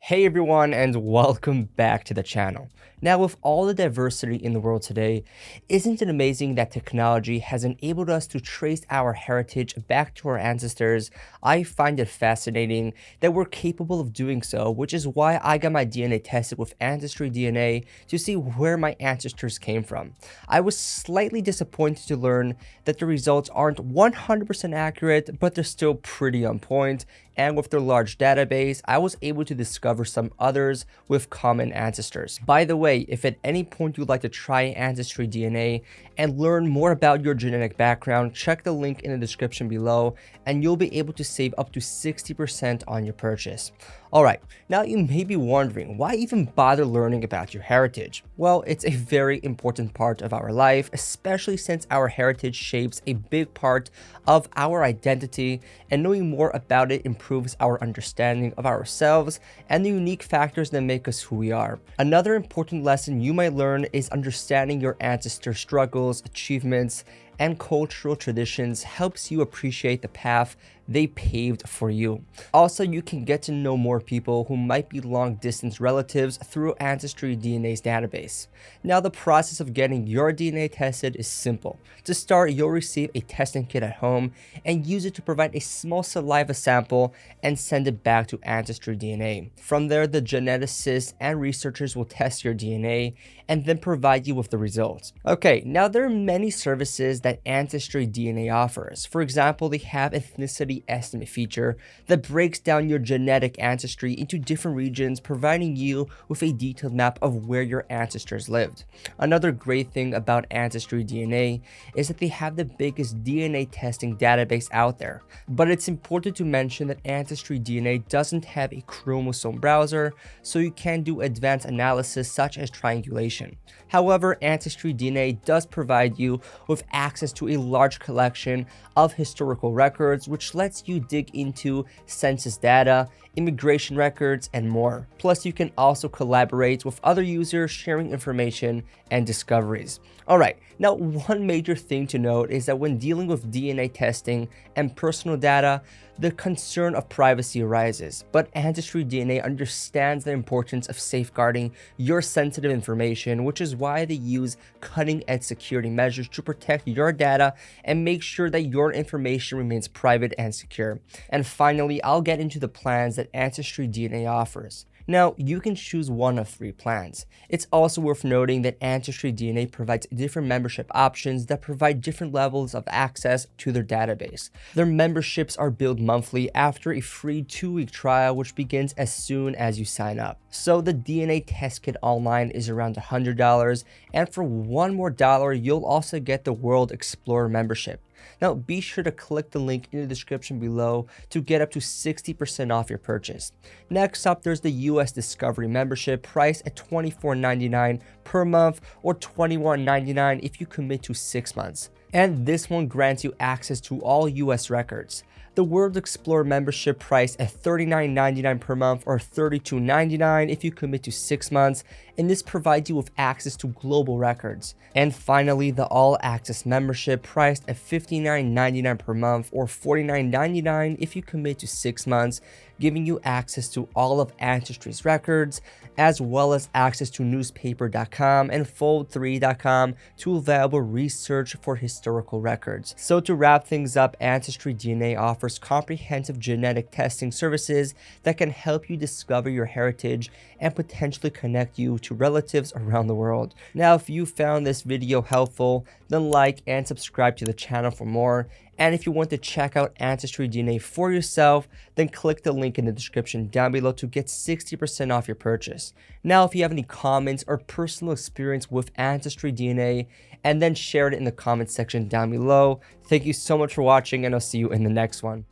Hey everyone, and welcome back to the channel. Now, with all the diversity in the world today, isn't it amazing that technology has enabled us to trace our heritage back to our ancestors? I find it fascinating that we're capable of doing so, which is why I got my DNA tested with Ancestry DNA to see where my ancestors came from. I was slightly disappointed to learn that the results aren't 100% accurate, but they're still pretty on point. And with their large database, I was able to discover some others with common ancestors. By the way, if at any point you'd like to try Ancestry DNA and learn more about your genetic background, check the link in the description below and you'll be able to save up to 60% on your purchase. Alright, now you may be wondering, why even bother learning about your heritage? Well, it's a very important part of our life, especially since our heritage shapes a big part of our identity, and knowing more about it improves our understanding of ourselves and the unique factors that make us who we are. Another important lesson you might learn is understanding your ancestors' struggles, achievements, and cultural traditions helps you appreciate the path they paved for you. Also, you can get to know more people who might be long-distance relatives through Ancestry DNA's database. Now, the process of getting your DNA tested is simple. To start, you'll receive a testing kit at home and use it to provide a small saliva sample and send it back to Ancestry DNA. From there, the geneticists and researchers will test your DNA and then provide you with the results. Okay, now there are many services that Ancestry DNA offers. For example, they have ethnicity estimate feature that breaks down your genetic ancestry into different regions, providing you with a detailed map of where your ancestors lived. Another great thing about Ancestry DNA is that they have the biggest DNA testing database out there. But it's important to mention that Ancestry DNA doesn't have a chromosome browser, so you can't do advanced analysis such as triangulation. However, Ancestry DNA does provide you with access to a large collection of historical records, which lets you dig into census data, immigration records, and more. Plus, you can also collaborate with other users sharing information and discoveries. Alright, now one major thing to note is that when dealing with DNA testing and personal data, the concern of privacy arises, but Ancestry DNA understands the importance of safeguarding your sensitive information, which is why they use cutting-edge security measures to protect your data and make sure that your information remains private and secure. And finally, I'll get into the plans that Ancestry DNA offers. Now, you can choose one of 3 plans. It's also worth noting that Ancestry DNA provides different membership options that provide different levels of access to their database. Their memberships are billed monthly after a free 2-week trial, which begins as soon as you sign up. So the DNA test kit online is around $100, and for $1 more, you'll also get the World Explorer membership. Now, be sure to click the link in the description below to get up to 60% off your purchase. Next up, there's the US Discovery membership, priced at $24.99 per month or $21.99 if you commit to 6 months. And this one grants you access to all US records. The World Explorer membership priced at $39.99 per month or $32.99 if you commit to 6 months, and this provides you with access to global records. And finally, the All Access membership priced at $59.99 per month or $49.99 if you commit to 6 months, giving you access to all of Ancestry's records, as well as access to newspaper.com and fold3.com, two valuable research for historical records. So to wrap things up, Ancestry DNA offers comprehensive genetic testing services that can help you discover your heritage and potentially connect you to relatives around the world. Now, if you found this video helpful, then like and subscribe to the channel for more. And if you want to check out Ancestry DNA for yourself, then click the link in the description down below to get 60% off your purchase. Now, if you have any comments or personal experience with Ancestry DNA, and then share it in the comment section down below. Thank you so much for watching, and I'll see you in the next one.